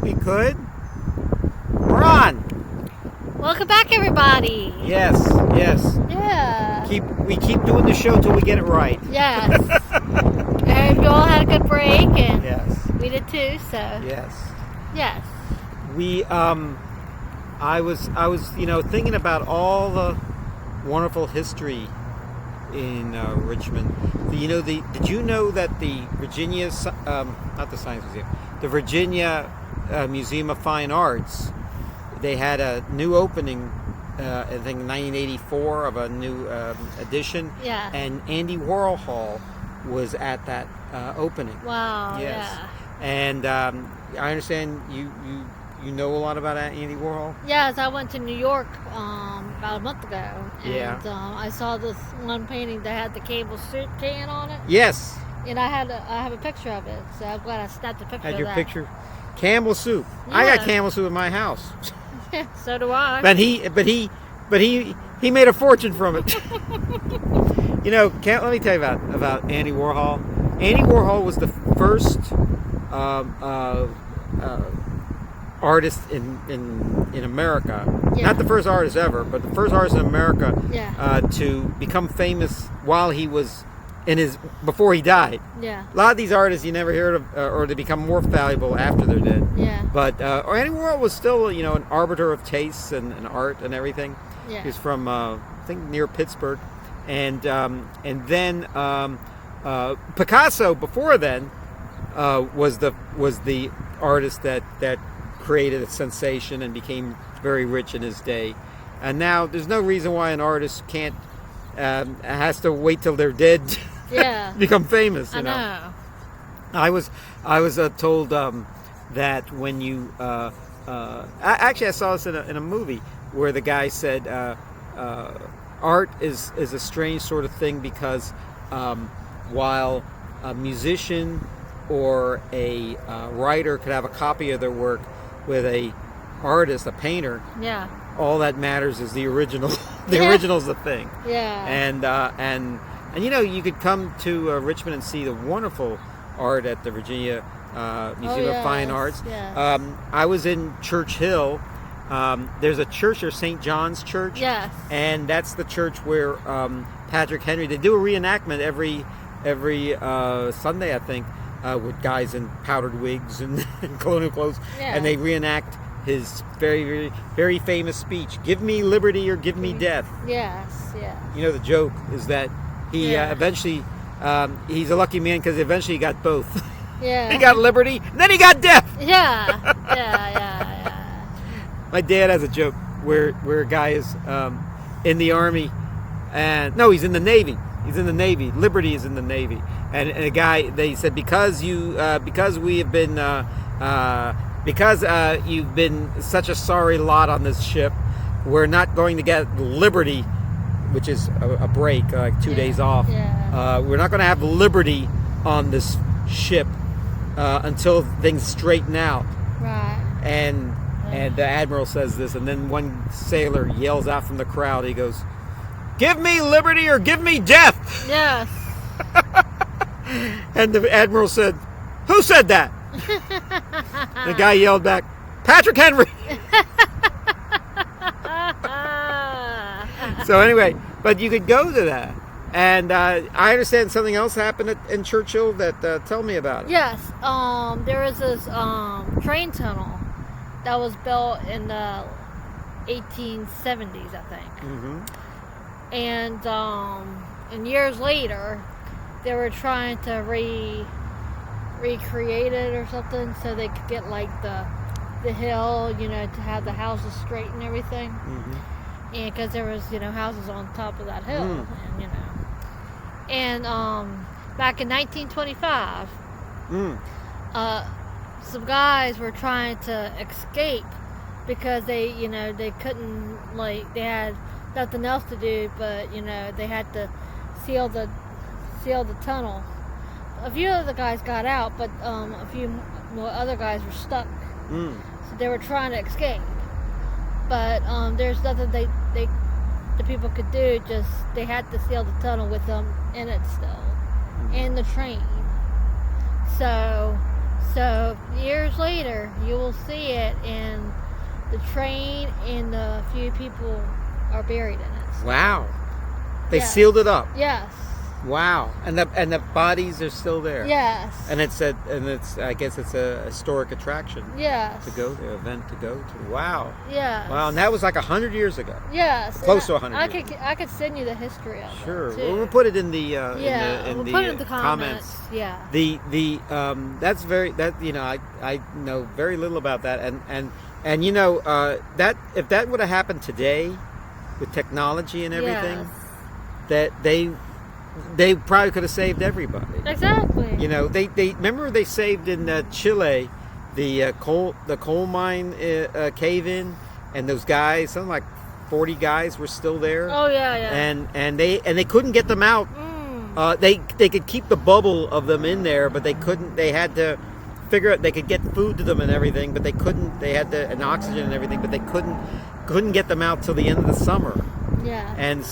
we could. We're on. Welcome back, everybody. Yes. Yeah. We keep doing the show till we get it right. Yes. And you all had a good break, and Yes. we did too. So Yes. yes. We I was thinking about all the wonderful history in Richmond. Did you know that the Virginia not the Science Museum, the Virginia Museum of Fine Arts, they had a new opening, I think 1984, of a new edition. Yeah. And Andy Warhol was at that opening. Wow. Yes. Yeah. And I understand you know a lot about Andy Warhol. Yes, I went to New York about a month ago, and Yeah. I saw this one painting that had the Cable soup can on it, Yes. and I have a picture of it. So I'm glad I snapped a picture Had of your that. picture. Campbell soup. I got Yeah. Campbell soup in my house. So do I. But he made a fortune from it. Let me tell you about Andy Warhol. Andy Warhol was the first artist in America. Yeah. Not the first artist ever, but the first artist in America Yeah. to become famous while he was before he died. Yeah. A lot of these artists you never heard of, or they become more valuable after they're dead. Yeah. But Andy Warhol was still, an arbiter of tastes and art and everything. Yeah. He's from, I think, near Pittsburgh, and then Picasso before then was the artist that created a sensation and became very rich in his day. And now there's no reason why an artist can't has to wait till they're dead. Yeah. Become famous. I know. I was told that when you actually I saw this in a movie where the guy said art is a strange sort of thing because while a musician or a writer could have a copy of their work, with a artist, a painter, Yeah. all that matters is the original. The Yeah. original's the thing. Yeah. And you could come to Richmond and see the wonderful art at the Virginia Museum of Fine Arts. Yes. I was in Church Hill. There's a church there, St. John's Church. Yes. And that's the church where Patrick Henry. They do a reenactment every Sunday, I think, with guys in powdered wigs and colonial clothes, Yeah. and they reenact his very, very, very famous speech: "Give me liberty or give me death." Yes. Yeah. The joke is that he Yeah. eventually, he's a lucky man because eventually he got both. Yeah. He got liberty, and then he got death. Yeah. Yeah. My dad has a joke where a guy is in the army, and no, he's in the Navy. He's in the Navy. Liberty is in the Navy, and a guy, they said, because we have been because you've been such a sorry lot on this ship, we're not going to get liberty, which is a break, like 2 days off. Yeah. We're not going to have liberty on this ship until things straighten out. Right. And the admiral says this, and then one sailor yells out from the crowd. He goes, "Give me liberty or give me death." Yes. And the admiral said, "Who said that?" The guy yelled back, "Patrick Henry." So anyway, but you could go to that. And I understand something else happened in Churchill that tell me about it. Yes. There was this train tunnel that was built in the 1870s, I think. Mm-hmm. And years later, they were trying to recreate it or something, so they could get like the hill, to have the houses straight and everything. Mm-hmm. And because there was, houses on top of that hill, and back in 1925, some guys were trying to escape because they couldn't, they had nothing else to do, but they had to seal the tunnel. A few of the guys got out, but a few more other guys were stuck. So they were trying to escape, but there's nothing the people could do. Just they had to seal the tunnel with them in it still, and the train. So So years later, you will see it, and the train and the few people are buried in it. Wow. They Yes. sealed it up. Yes. Wow. And the bodies are still there. Yes. And I guess it's a historic attraction Yes. to go to, event to go to. Wow. Yes. Wow. And that was like 100 years ago. Yes. Close to And 100 I could send you the history of Sure. it too. Well, we'll put it in the We'll put it in the comments. Yeah. That's very I know very little about that, and you know that if that would have happened today with technology and everything, Yes. that they probably could have saved everybody. Exactly. You know, they remember they saved in Chile the coal mine cave in, and those guys, something like 40 guys were still there. Oh yeah. And they couldn't get them out. They could keep the bubble of them in there, but they couldn't. They had to figure out they could get food to them and everything, but they couldn't. They had and oxygen and everything, but they couldn't get them out till the end of the summer. Yeah. And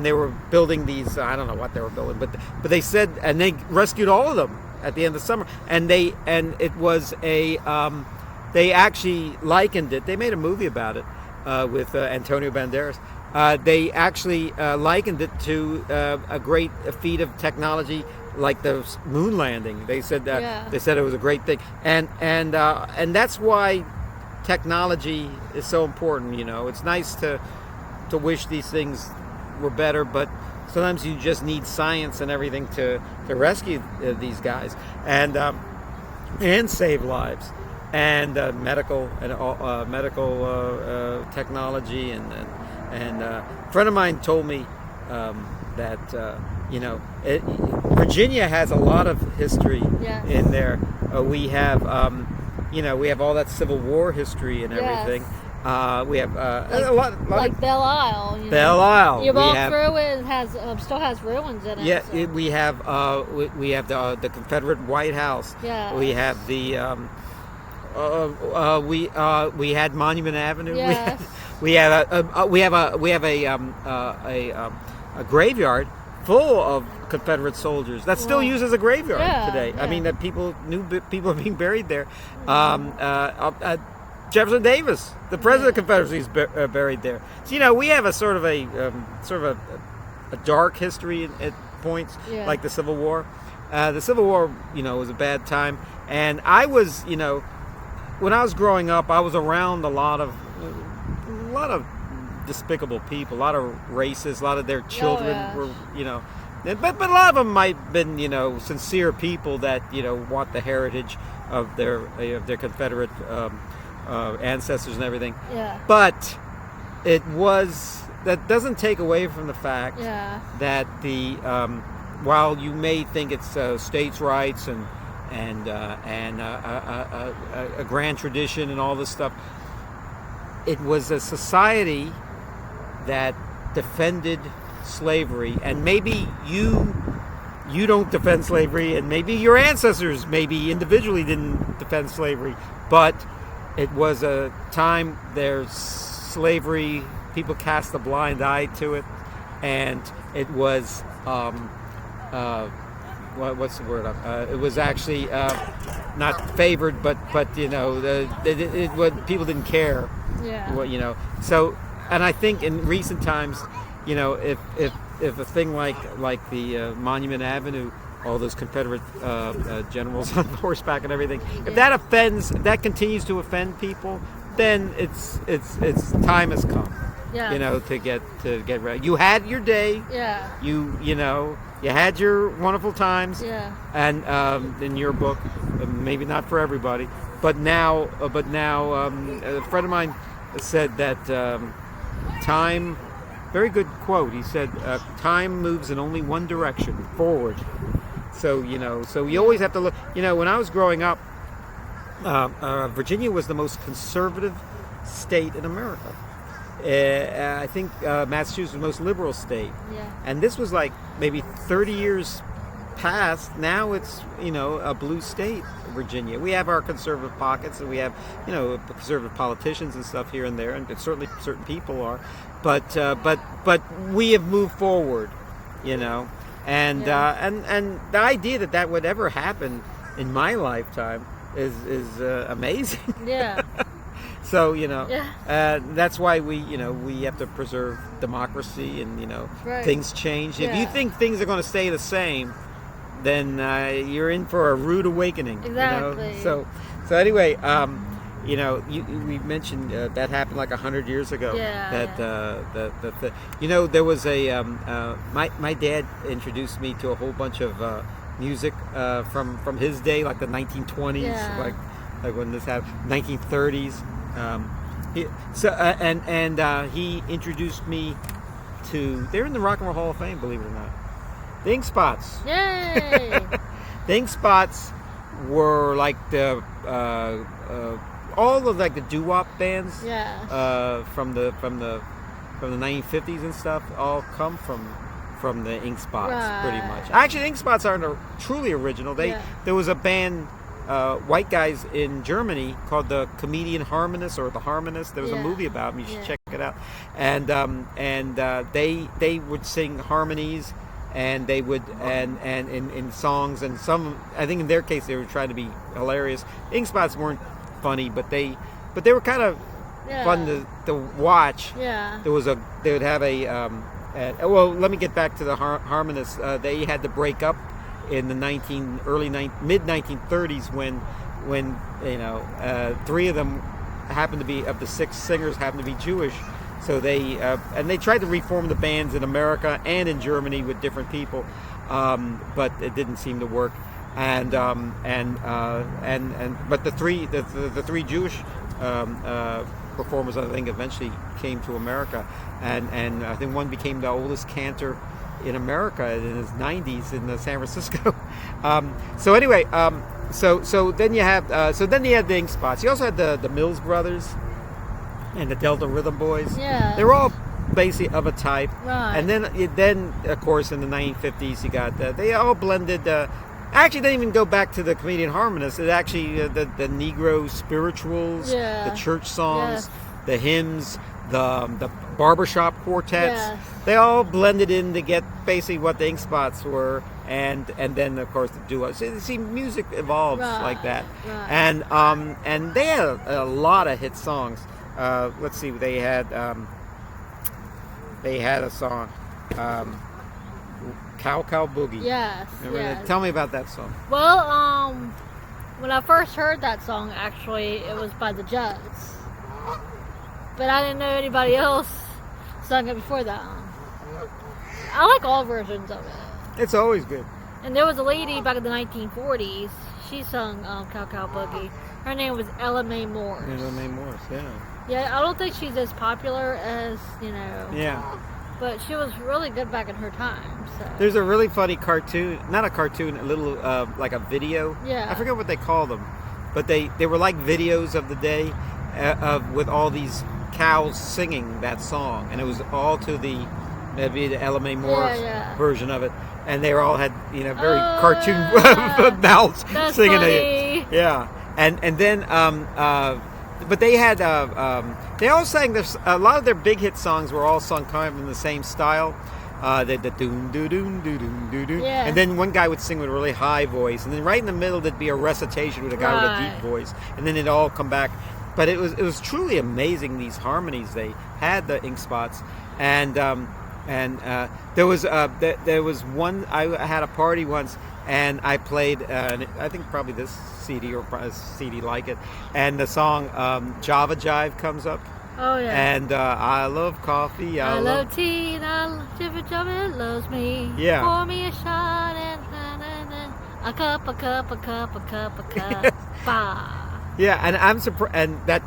they were building these. I don't know what they were building, but they said, and they rescued all of them at the end of the summer. And it was they actually likened it. They made a movie about it with Antonio Banderas. They actually likened it to a great feat of technology, like the moon landing. They said it was a great thing, and that's why technology is so important. You know, it's nice to wish these things were better, but sometimes you just need science and everything to rescue these guys and save lives, and medical technology and a friend of mine told me that Virginia has a lot of history Yes. in there. We have all that Civil War history and everything. Yes. We have a lot Like Belle Isle. You know? Belle Isle. You We walk have- through it, it has still has ruins in it. Yeah, so. we have the Confederate White House. Yeah. We have the we had Monument Avenue. Yes. We have a graveyard full of Confederate soldiers that's still Wow. used as a graveyard Yeah, today. I yeah. mean, that people are being buried there. Jefferson Davis, the president of the Confederacy, is buried there. So we have a sort of a dark history at points, Yeah. like the Civil War. The Civil War, was a bad time, and I was, when I was growing up, I was around a lot of despicable people, a lot of racists, a lot of their children yeah. were, but a lot of them might have been, sincere people that, want the heritage of their Confederate ancestors and everything. Yeah. But that doesn't take away from the fact Yeah. that while you may think it's states' rights and a grand tradition and all this stuff, it was a society that defended slavery, and maybe you don't defend slavery, and maybe your ancestors maybe individually didn't defend slavery, but it was a time there's slavery, people cast a blind eye to it, and it was what's the word? It was actually not favored, but people didn't care. Yeah. So, and I think in recent times, if a thing like the Monument Avenue, all those Confederate generals on horseback and everything, if that continues to offend people, then it's time has come. Yeah. To get ready. You had your day. Yeah. You had your wonderful times. Yeah. And in your book, maybe not for everybody, but now, a friend of mine said that time. Very good quote. He said, "Time moves in only one direction, forward." So you always have to look. When I was growing up, Virginia was the most conservative state in America. I think Massachusetts was the most liberal state. Yeah. And this was like maybe 30 years past. Now it's a blue state, Virginia. We have our conservative pockets, and we have conservative politicians and stuff here and there, and certainly certain people are. But we have moved forward, and the idea that would ever happen in my lifetime is amazing. Yeah. So Yeah. that's why we have to preserve democracy, and Right. things change. If you Yeah. think things are going to stay the same, then you're in for a rude awakening. Exactly. So anyway, we mentioned that happened like 100 years ago. Yeah, That yeah. there was a my dad introduced me to a whole bunch of music from his day, like the 1920s, Yeah. like when this happened, 1930s. He introduced me to. They're in the Rock and Roll Hall of Fame, believe it or not. The Ink Spots. Yay! The Ink Spots were like the all of like the doo-wop bands Yeah. from the 1950s and stuff all come from the Ink Spots, pretty Right. much. Actually, the Ink Spots aren't truly original. Yeah. There was a band, white guys in Germany, called the Comedian Harmonists or the Harmonists. There was a Yeah. movie about them. You should Yeah. check it out. And they would sing harmonies. And they would, and in songs, and some, I think in their case they were trying to be hilarious. Ink Spots weren't funny, but they were kind of Yeah. fun to watch. Yeah. They would have well, let me get back to the harmonists. They had to break up in the mid 1930s when three of them happened to be, of the six singers, happened to be Jewish. So they tried to reform the bands in America and in Germany with different people, but it didn't seem to work. But the three Jewish performers, I think, eventually came to America, and I think one became the oldest cantor in America in his 90s in San Francisco. So anyway, so then you have the Ink Spots. You also had the Mills Brothers and the Delta Rhythm Boys. Yeah. They were all basically of a type. Right. And then of course in the 1950s you got they all blended. Actually, they didn't even go back to the Comedian Harmonists. It actually the Negro spirituals, Yeah. the church songs, Yes. the hymns, the barbershop quartets. Yes. They all blended in to get basically what the Ink Spots were, and then of course the duos. See, music evolves Right. like that, Right. and they had a lot of hit songs. Let's see, they had a song, Cow Cow Boogie. Yes. Remember that? Yes. Tell me about that song. Well, when I first heard that song, actually, it was by the Judds. But I didn't know anybody else sung it before that. I like all versions of it. It's always good. And there was a lady back in the 1940s. She sung Cow Cow Boogie. Her name was Ella Mae Morse. May Morse, yeah. Yeah, I don't think she's as popular as, Yeah. but she was really good back in her time. So. There's a really funny cartoon, not a cartoon, a little like a video. Yeah. I forget what they call them, but they were like videos of the day with all these cows singing that song, and it was all to that'd be the Ella Mae Morse yeah. version of it, and they all had very Oh, cartoon yeah. mouths That's singing funny. it. Yeah, and then but they had they all sang this. A lot of their big hit songs were all sung kind of in the same style. The doom doo doom doo doom doo doo, Yeah. and then one guy would sing with a really high voice, and then right in the middle there'd be a recitation with a guy with a Right. deep voice, and then it'd all come back. But it was truly amazing, these harmonies they had, the Ink Spots, and there was one. I had a party once, and I played I think probably this CD or a CD like it, and the song Java Jive comes up. Oh, yeah. And I love coffee. I love tea, and I love Jibber Jabber loves me. Yeah. Pour me a shot and a cup, a cup, a cup, a cup, a cup. Bah. Yeah, and I'm surprised. And that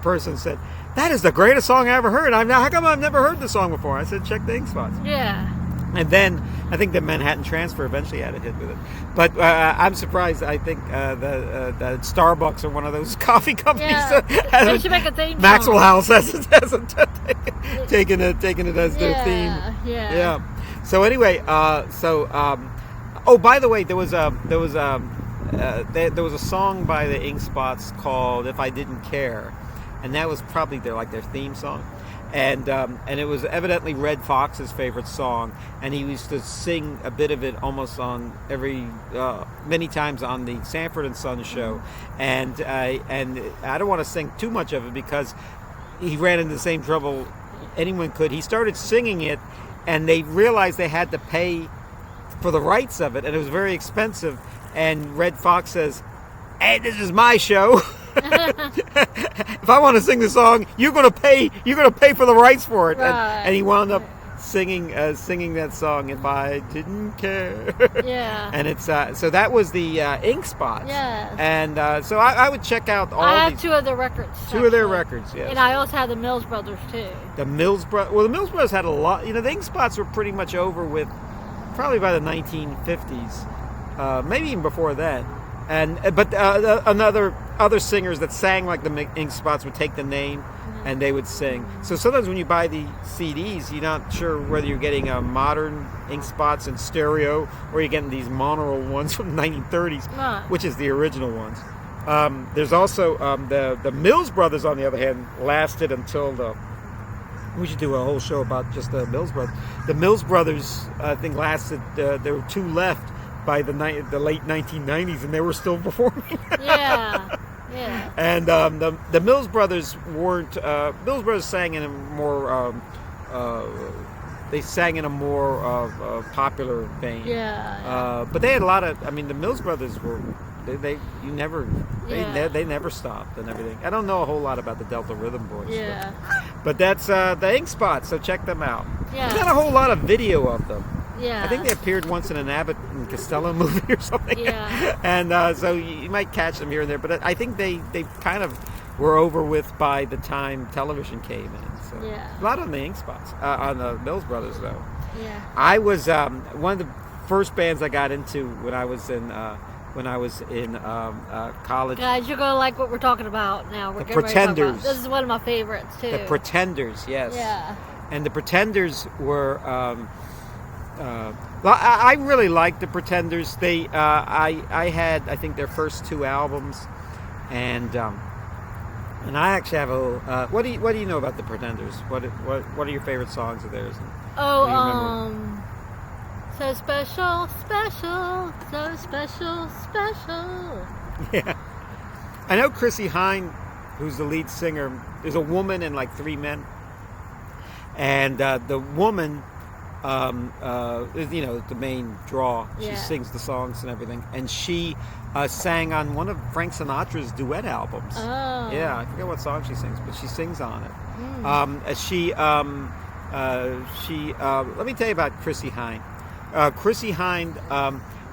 person said, "That is the greatest song I ever heard." How come I've never heard the song before? I said, "Check the Ink Spots." Yeah. And then I think the Manhattan Transfer eventually had a hit with it. But I'm surprised. I think the Starbucks or one of those coffee companies Yeah. hasn't. They should make a theme Maxwell song. House hasn't taken it as their theme. Yeah. Yeah. So anyway, oh, by the way, there was a song by the Ink Spots called "If I Didn't Care," and that was probably their theme song. And it was evidently Red Fox's favorite song, and he used to sing a bit of it almost on every many times on the Sanford and Son show, and I don't want to sing too much of it because he ran into the same trouble anyone could. He started singing it, and they realized they had to pay for the rights of it, and it was very expensive. And Red Fox says, "Hey, this is my show. If I want to sing the song, you're gonna pay for the rights for it." Right. And he wound up singing that song, "If I Didn't Care." Yeah. And it's so that was the Ink Spots. Yes. And so I would check out all I have these, 2 of their records. two of their actually. records. Yes. And I also have the Mills Brothers too. The Mills Brothers. Well, the Mills Brothers had a lot. The Ink Spots were pretty much over with, probably by the 1950s, maybe even before then. But other singers that sang like the Ink Spots would take the name and they would sing. So sometimes when you buy the CDs, you're not sure whether you're getting a modern Ink Spots in stereo or you're getting these monaural ones from the 1930s, Right. which is the original ones. There's also the Mills Brothers, on the other hand, lasted until the. We should do a whole show about just the Mills Brothers. The Mills Brothers, I think, lasted. There were 2 left by the late 1990s, and they were still performing. Yeah. Yeah. And the Mills Brothers weren't. Mills Brothers sang in a more. They sang in a more popular vein. Yeah. But they had a lot of. I mean, the Mills Brothers were. They Yeah. never stopped and everything. I don't know a whole lot about the Delta Rhythm Boys. Yeah. But that's the Ink Spots, so check them out. Yeah. There's not a whole lot of video of them. Yeah. I think they appeared once in an Abbott and Costello movie or something. Yeah. And so you might catch them here and there, but I think they kind of were over with by the time television came in. So Yeah. a lot on the Ink Spots, on the Mills Brothers though. Yeah. I was one of the first bands I got into when I was in college. Guys, you're gonna like what we're talking about now. We're The getting ready to talk about- Pretenders. This is one of my favorites too. The Pretenders, yes. Yeah. And the Pretenders were. I really liked the Pretenders. I had, I think, their first 2 albums, and I actually have a. What do you know about the Pretenders? What are your favorite songs of theirs? Oh, Do you remember? So special, special, so special, special. Yeah, I know Chrissy Hine, who's the lead singer. There's a woman and like 3 men, and the woman. Is, the main draw. She Yeah. sings the songs and everything, and she sang on one of Frank Sinatra's duet albums. Oh. Yeah, I forget what song she sings, but she sings on it. Let me tell you about Chrissy Hine. Chrissy Hine,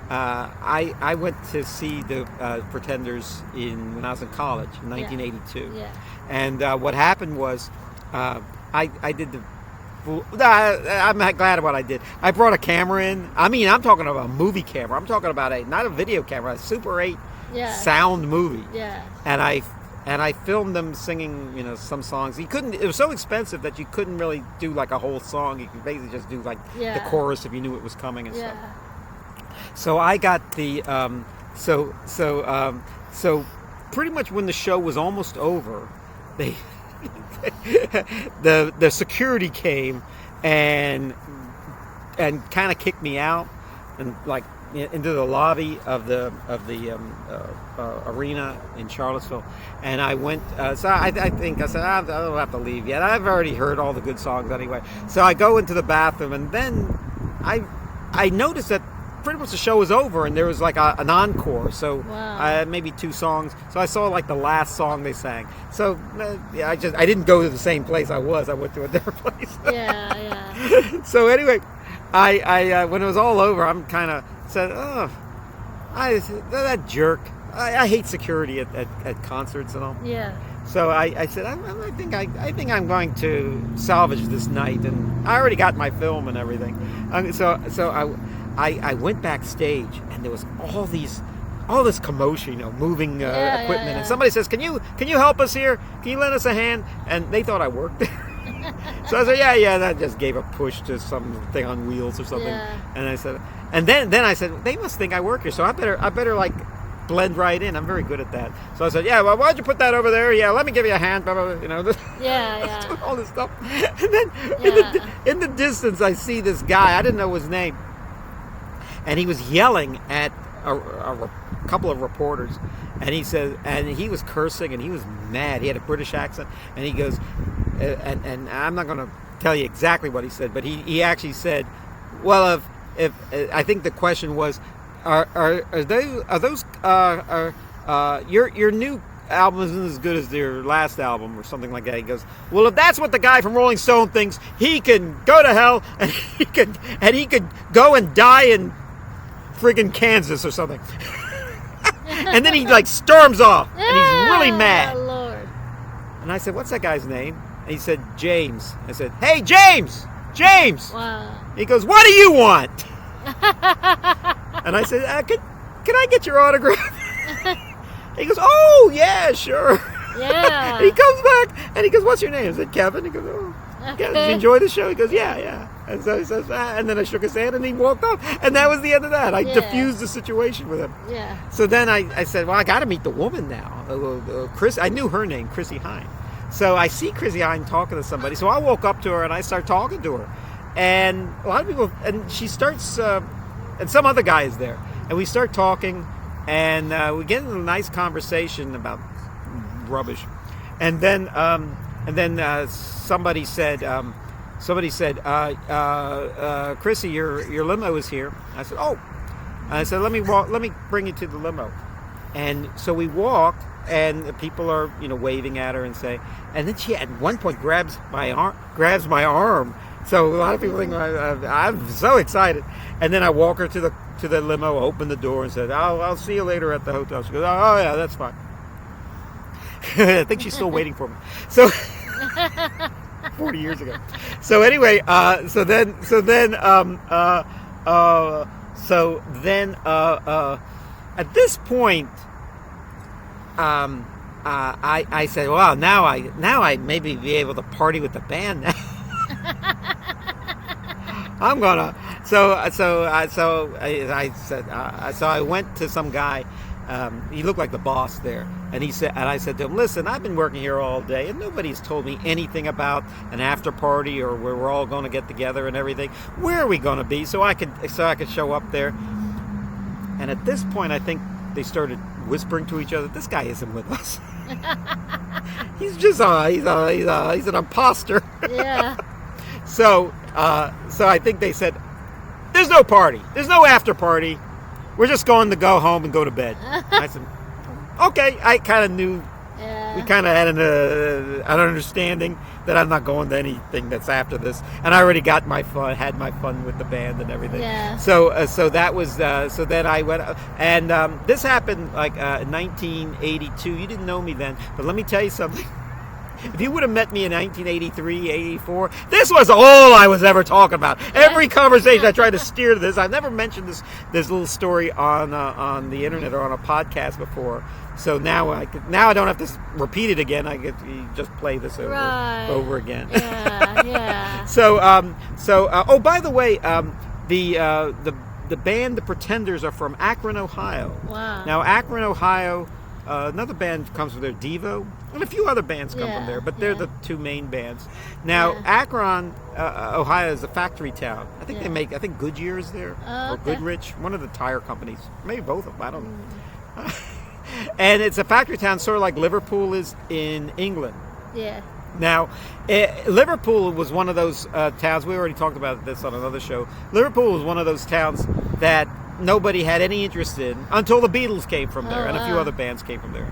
I went to see the Pretenders when I was in college in 1982. Yeah. And what happened was I did the. I'm not glad of what I did. I brought a camera in. I mean, I'm talking about a movie camera. I'm talking about not a video camera, a Super 8 Yeah. sound movie. Yeah. And I filmed them singing, some songs. It was so expensive that you couldn't really do like a whole song. You could basically just do like Yeah. the chorus if you knew it was coming and Yeah. stuff. So I got the so pretty much when the show was almost over, they the security came and kind of kicked me out and like into the lobby of the arena in Charlottesville, and I went. So I think I said I don't have to leave yet. I've already heard all the good songs anyway. So I go into the bathroom, and then I noticed that pretty much the show was over, and there was like an encore. So Wow. maybe 2 songs. So I saw like the last song they sang. So I didn't go to the same place I was. I went to a different place. Yeah. Yeah. So anyway, I when it was all over, I'm kind of said, oh, that jerk. I hate security at concerts and all. Yeah. So I said, I think I'm going to salvage this night, and I already got my film and everything. So I went backstage, and there was all this commotion, moving equipment, yeah. and somebody says, "Can you help us here? Can you lend us a hand?" And they thought I worked there. So I said, yeah. And I just gave a push to something on wheels or something. Yeah. And I said, and then I said, they must think I work here, so I better like blend right in. I'm very good at that. So I said, yeah, well, why don't you put that over there? Yeah, let me give you a hand. Blah, blah, blah, Yeah. all this stuff. And then Yeah. in the distance, I see this guy. I didn't know his name. And he was yelling at couple of reporters, and he said, and he was cursing and he was mad. He had a British accent, and he goes, and I'm not going to tell you exactly what he said, but he actually said, well, if I think the question was, are those your new album isn't as good as their last album or something like that. He goes, well, if that's what the guy from Rolling Stone thinks, he can go to hell, and he could go and die in friggin' Kansas or something. And then he like storms off, and he's really mad. Lord. And I said, what's that guy's name? And he said, James. I said, hey, James! Wow. He goes, what do you want? And I said, can I get your autograph? He goes, oh, yeah, sure. Yeah. And he comes back, and he goes, what's your name? I said, Kevin. He goes, oh, Kevin, did you enjoy the show? He goes, yeah. And so he says, and then I shook his hand, and he walked off. And that was the end of that. I diffused the situation with him. Yeah. So then I said, well, I got to meet the woman now. Chris, I knew her name, Chrissy Hine. So I see Chrissy Hine talking to somebody. So I walk up to her, and I start talking to her. And a lot of people, and she starts, and some other guy is there. And we start talking, and we get into a nice conversation about rubbish. And then somebody said, Chrissy, your limo is here. I said, oh. I said, let me bring you to the limo. And so we walk, and the people are, waving at her and say, and then she at one point grabs my arm. So a lot of people think I'm so excited. And then I walk her to the limo, open the door, and said, I'll see you later at the hotel. She goes, oh yeah, that's fine. I think she's still waiting for me. So 40 years ago. So anyway, so then at this point, I said, well, now I maybe be able to party with the band now. I'm gonna. So I said. So I went to some guy. He looked like the boss there, and I said to him, "Listen, I've been working here all day, and nobody's told me anything about an after party or where we're all going to get together and everything. Where are we going to be? So I could show up there." And at this point, I think they started whispering to each other, "This guy isn't with us. He's just he's an imposter." Yeah. So I think they said, "There's no party. There's no after party. We're just going to go home and go to bed." I said, "Okay." I kind of knew. Yeah. We kind of had an understanding that I'm not going to anything that's after this, and I already got had my fun with the band and everything. Yeah. So that was. So then I went, and this happened like in 1982. You didn't know me then, but let me tell you something. If you would have met me in 1983, 84, this was all I was ever talking about. Every conversation I tried to steer to this. I've never mentioned this little story on the internet or on a podcast before. So now I don't have to repeat it again. I get to just play this over again. Yeah, yeah. So oh, by the way, the band The Pretenders are from Akron, Ohio. Wow. Now Akron, Ohio. Another band comes from there, Devo, and a few other bands come from there, but they're the two main bands. Now, Akron, Ohio is a factory town. I think they make, Goodyear is there, or Goodrich, one of the tire companies, maybe both of them, I don't know. And it's a factory town, sort of like Liverpool is in England. Yeah. Now, Liverpool was one of those towns, we already talked about this on another show, Liverpool was one of those towns that nobody had any interest in until the Beatles came from there, and a few other bands came from there.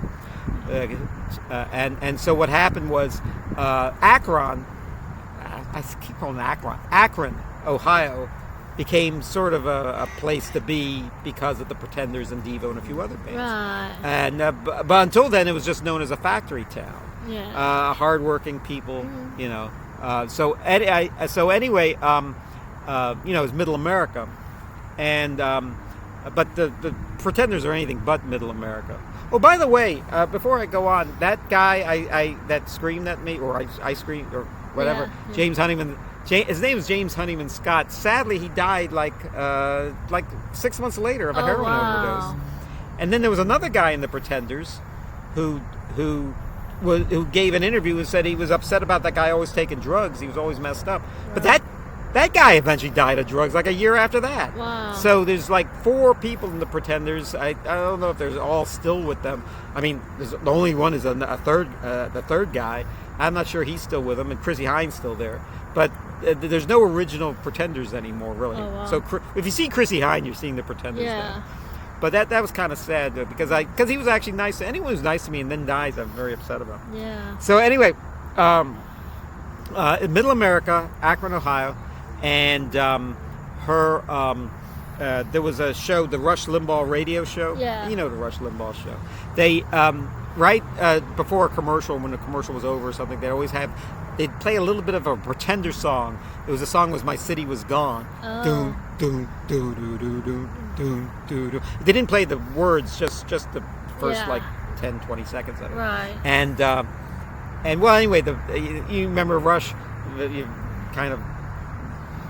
And so what happened was Akron, I keep calling it Akron, Ohio, became sort of a place to be because of the Pretenders and Devo and a few other bands. Right. And but until then, it was just known as a factory town. Yeah. Hardworking people, So anyway, it was Middle America. And but the Pretenders are anything but Middle America. Oh, by the way, before I go on, that guy that screamed at me, or I screamed, or whatever, James Honeyman. His name is James Honeyman Scott. Sadly, he died like 6 months later of a heroin overdose. And then there was another guy in the Pretenders who gave an interview and said he was upset about that guy always taking drugs. He was always messed up. Right. But That guy eventually died of drugs like a year after that. Wow. So there's like 4 people in the Pretenders. I don't know if they're all still with them. I mean, the only one is the third guy. I'm not sure he's still with them, and Chrissy Hines still there. But there's no original Pretenders anymore, really. Oh, wow. So if you see Chrissy Hines, you're seeing the Pretenders Yeah. there. But that was kind of sad because he was actually nice. Anyone who's nice to me and then dies, I'm very upset about. Yeah. So anyway, in Middle America, Akron, Ohio, and there was a show, the Rush Limbaugh radio show. Yeah. You know the Rush Limbaugh show. They right before a commercial, when the commercial was over or something, they'd play a little bit of a Pretender song. It was, the song was "My City Was Gone." Oh. Doom, doom, doo, doo, doo, doo, doom, doo, doo. They didn't play the words, just the first Yeah. like 10, 20 seconds of it. Right. And well, anyway, you remember Rush,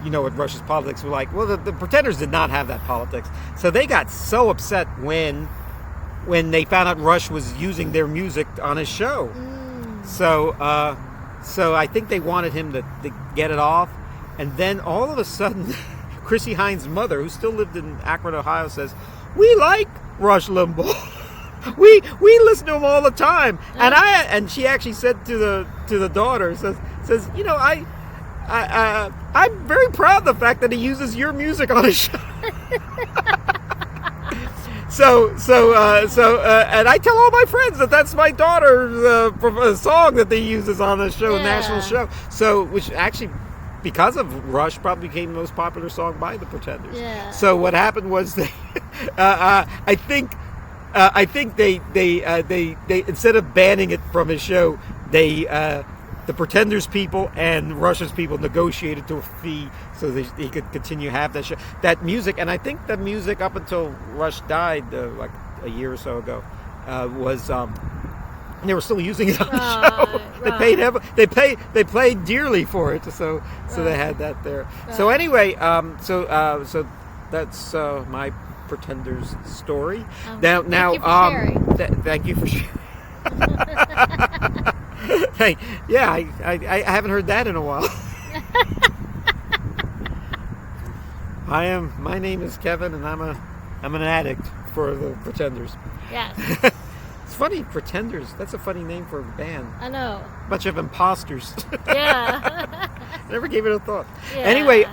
you know what Rush's politics were like. Well, the Pretenders did not have that politics, so they got so upset when they found out Rush was using their music on his show. So I think they wanted him to get it off, and then all of a sudden, Chrissy Hines' mother, who still lived in Akron, Ohio, says, "We like Rush Limbaugh. we listen to him all the time." And she actually said to the daughter, says, "You know, I'm very proud of the fact that he uses your music on his show." So, and I tell all my friends that that's my daughter's song that they uses on the show, national show. So, which actually, because of Rush, probably became the most popular song by the Pretenders. Yeah. So what happened was I think they instead of banning it from his show, the Pretenders people and Rush's people negotiated to a fee so he could continue to have that music. And I think the music up until Rush died, like a year or so ago, was they were still using it on the show. Right. They paid dearly for it, so they had that there. Right. So anyway, so that's my Pretenders story. Now, thank you for sharing. Thank you for sharing. Hey, yeah, I haven't heard that in a while. My name is Kevin, and I'm an addict for the Pretenders. Yes. It's funny, Pretenders. That's a funny name for a band. I know. Bunch of imposters. Yeah. Never gave it a thought. Yeah. Anyway,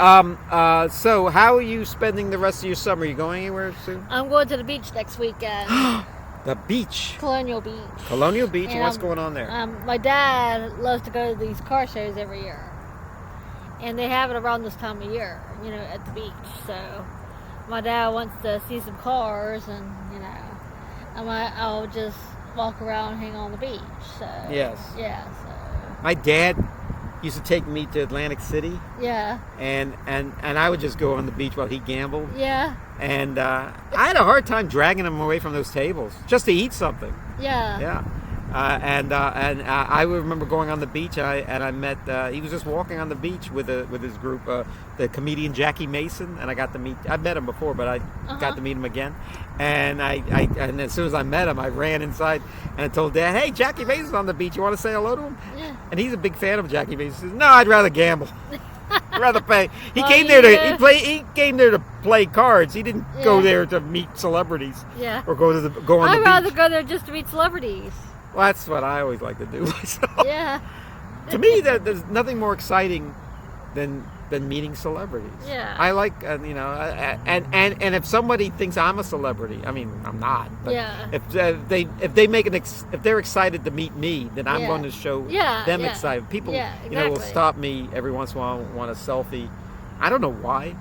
so how are you spending the rest of your summer? Are you going anywhere soon? I'm going to the beach next weekend. The beach. Colonial Beach. Colonial Beach. And What's going on there? My dad loves to go to these car shows every year, and they have it around this time of year, at the beach. So my dad wants to see some cars, and I'll just walk around and hang on the beach. So yes. Yeah. So my dad used to take me to Atlantic City. Yeah. And I would just go on the beach while he gambled. Yeah. And I had a hard time dragging him away from those tables just to eat something. Yeah. Yeah. And I remember going on the beach, and I met. He was just walking on the beach with his group, the comedian Jackie Mason, and I met him before, but I got to meet him again. And and as soon as I met him, I ran inside and I told Dad, "Hey, Jackie Mason's on the beach. You want to say hello to him?" Yeah. And he's a big fan of Jackie Mason. He says, "No, I'd rather gamble. I'd rather pay." He came there to play cards. He didn't go there to meet celebrities. Yeah. Or go on the beach. I'd rather go there just to meet celebrities. Well, that's what I always like to do myself. Yeah. To me, there's nothing more exciting than meeting celebrities. Yeah. I like, and if somebody thinks I'm a celebrity, I mean, I'm not. But Yeah. If they make if they're excited to meet me, then I'm going to show them excited. People, will stop me every once in a while and want a selfie. I don't know why,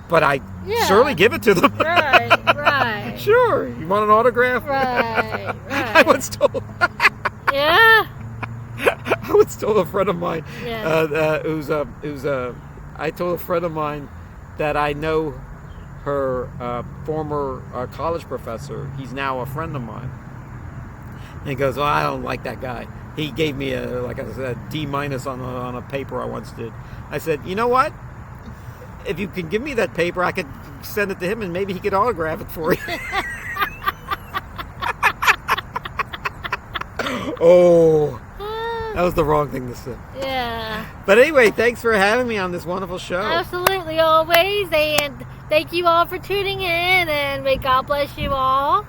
but I certainly give it to them. Right. Sure. You want an autograph? Right. I once told. Yeah. I once told a friend of mine, Yeah. I told a friend of mine that I know her former college professor. He's now a friend of mine. And he goes, "Well, I don't like that guy. He gave me a D- on a paper I once did." I said, "You know what? If you can give me that paper, I could send it to him and maybe he could autograph it for you." Oh. That was the wrong thing to say. Yeah. But anyway, thanks for having me on this wonderful show. Absolutely, always. And thank you all for tuning in. And may God bless you all.